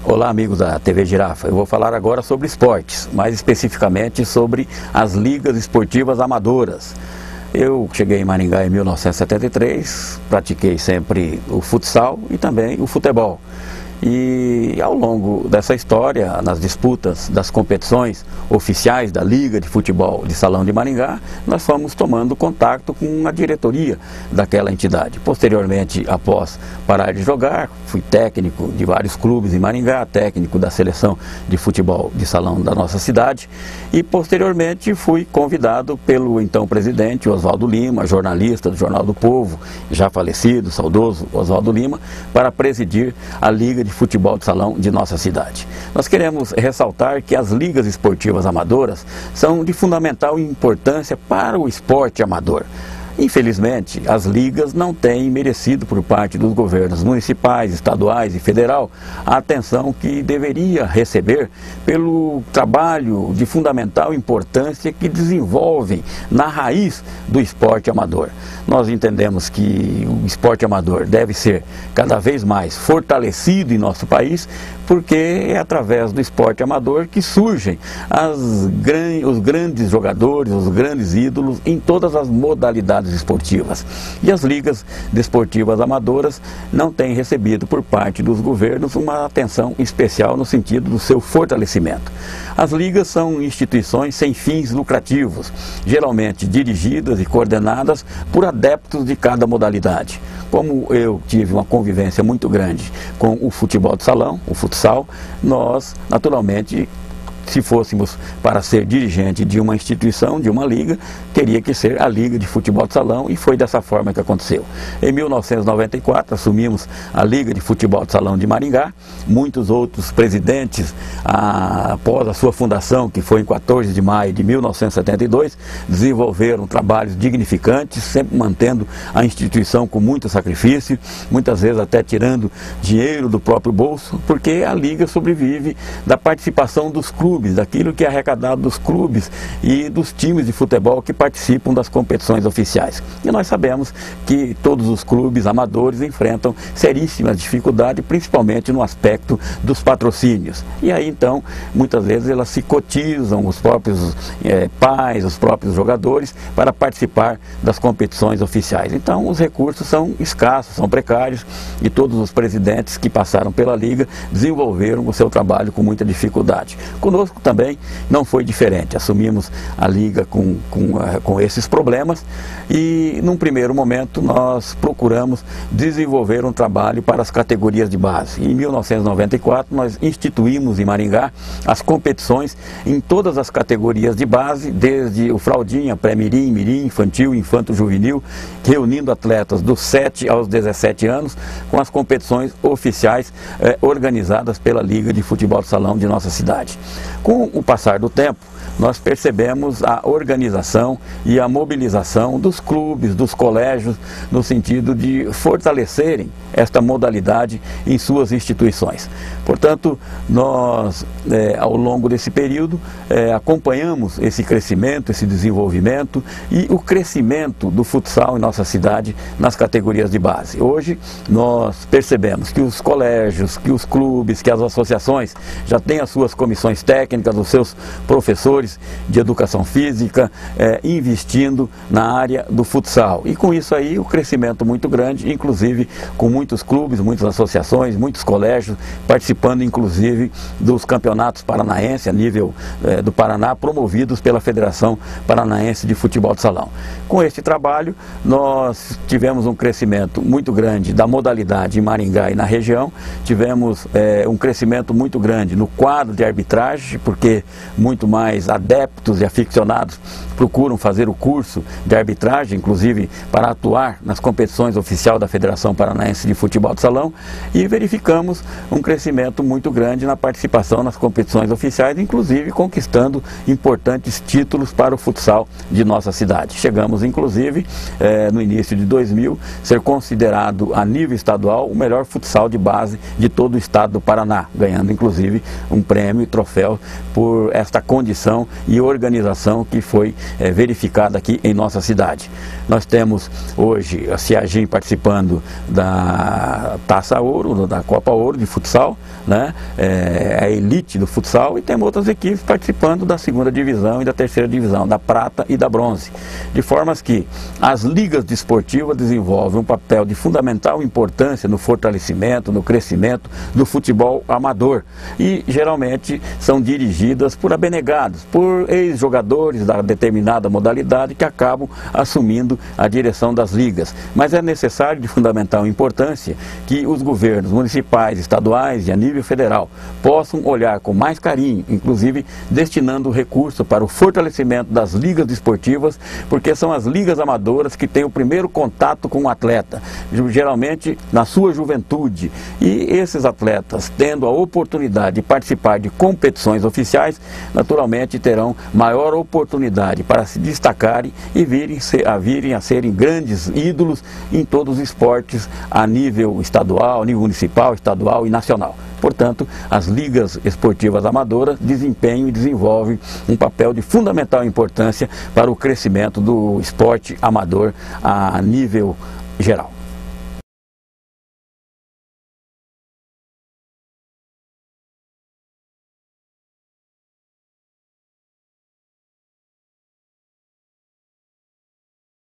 Olá, amigos da TV Girafa. Eu vou falar agora sobre esportes, mais especificamente sobre as ligas esportivas amadoras. Eu cheguei em Maringá em 1973, pratiquei sempre o futsal e também o futebol. E ao longo dessa história, nas disputas das competições oficiais da Liga de Futebol de Salão de Maringá, nós fomos tomando contato com a diretoria daquela entidade. Posteriormente, após parar de jogar, fui técnico de vários clubes em Maringá, técnico da seleção de futebol de salão da nossa cidade e posteriormente fui convidado pelo então presidente Oswaldo Lima, jornalista do Jornal do Povo, já falecido, saudoso Oswaldo Lima, para presidir a Liga de Futebol de Salão de nossa cidade. Nós queremos ressaltar que as ligas esportivas amadoras são de fundamental importância para o esporte amador. Infelizmente, as ligas não têm merecido por parte dos governos municipais, estaduais e federal a atenção que deveria receber pelo trabalho de fundamental importância que desenvolvem na raiz do esporte amador. Nós entendemos que o esporte amador deve ser cada vez mais fortalecido em nosso país, porque é através do esporte amador que surgem os grandes jogadores, os grandes ídolos em todas as modalidades esportivas. E as ligas desportivas amadoras não têm recebido por parte dos governos uma atenção especial no sentido do seu fortalecimento. As ligas são instituições sem fins lucrativos, geralmente dirigidas e coordenadas por adeptos de cada modalidade. Como eu tive uma convivência muito grande com o futebol de salão, o futsal, nós, naturalmente, se fôssemos para ser dirigente de uma instituição, de uma liga, teria que ser a Liga de Futebol de Salão e foi dessa forma que aconteceu. Em 1994 assumimos a Liga de Futebol de Salão de Maringá, muitos outros presidentes após a sua fundação, que foi em 14 de maio de 1972, desenvolveram trabalhos dignificantes, sempre mantendo a instituição com muito sacrifício, muitas vezes até tirando dinheiro do próprio bolso, porque a Liga sobrevive da participação dos clubes, daquilo que é arrecadado dos clubes e dos times de futebol que participam das competições oficiais. E nós sabemos que todos os clubes amadores enfrentam seríssimas dificuldades, principalmente no aspecto dos patrocínios. E aí então, muitas vezes elas se cotizam, os próprios pais, os próprios jogadores, para participar das competições oficiais. Então os recursos são escassos, são precários e todos os presidentes que passaram pela Liga desenvolveram o seu trabalho com muita dificuldade. Conosco também não foi diferente, assumimos a Liga com esses problemas e num primeiro momento nós procuramos desenvolver um trabalho para as categorias de base. Em 1994 nós instituímos em Maringá as competições em todas as categorias de base, desde o fraldinha, pré-mirim, mirim, infantil, infanto-juvenil, reunindo atletas dos 7 aos 17 anos com as competições oficiais organizadas pela Liga de Futebol de Salão de nossa cidade. Com o passar do tempo, nós percebemos a organização e a mobilização dos clubes, dos colégios, no sentido de fortalecerem esta modalidade em suas instituições. Portanto, nós, ao longo desse período, acompanhamos esse crescimento, esse desenvolvimento e o crescimento do futsal em nossa cidade nas categorias de base. Hoje, nós percebemos que os colégios, que os clubes, que as associações já têm as suas comissões técnicas, os seus professores de educação física, investindo na área do futsal. E com isso aí, o crescimento muito grande, inclusive com muitos clubes, muitas associações, muitos colégios, participando inclusive dos campeonatos paranaenses a nível do Paraná, promovidos pela Federação Paranaense de Futebol de Salão. Com este trabalho, nós tivemos um crescimento muito grande da modalidade em Maringá e na região, tivemos um crescimento muito grande no quadro de arbitragem, porque muito mais adeptos e aficionados procuram fazer o curso de arbitragem, inclusive para atuar nas competições oficiais da Federação Paranaense de Futebol de Salão, e verificamos um crescimento muito grande na participação nas competições oficiais, inclusive conquistando importantes títulos para o futsal de nossa cidade. Chegamos, inclusive, no início de 2000, ser considerado a nível estadual o melhor futsal de base de todo o estado do Paraná, ganhando, inclusive, um prêmio e troféu por esta condição e organização que foi verificada aqui em nossa cidade. Nós temos hoje a Ciagim participando da Taça Ouro, da Copa Ouro de futsal, né? A elite do futsal, e temos outras equipes participando da segunda divisão e da terceira divisão, da prata e da bronze. De formas que as ligas desportivas desenvolvem um papel de fundamental importância no fortalecimento, no crescimento do futebol amador, e geralmente são dirigidas por abnegados, por ex-jogadores da determinada modalidade que acabam assumindo a direção das ligas. Mas é necessário, de fundamental importância, que os governos municipais, estaduais e a nível federal possam olhar com mais carinho, inclusive destinando recurso para o fortalecimento das ligas desportivas, porque são as ligas amadoras que têm o primeiro contato com o atleta, geralmente na sua juventude, e esses atletas, tendo a oportunidade de participar de competições oficiais, naturalmente terão maior oportunidade para se destacarem e virem a serem grandes ídolos em todos os esportes a nível estadual, nível municipal, estadual e nacional. Portanto, as ligas esportivas amadoras desempenham e desenvolvem um papel de fundamental importância para o crescimento do esporte amador a nível geral.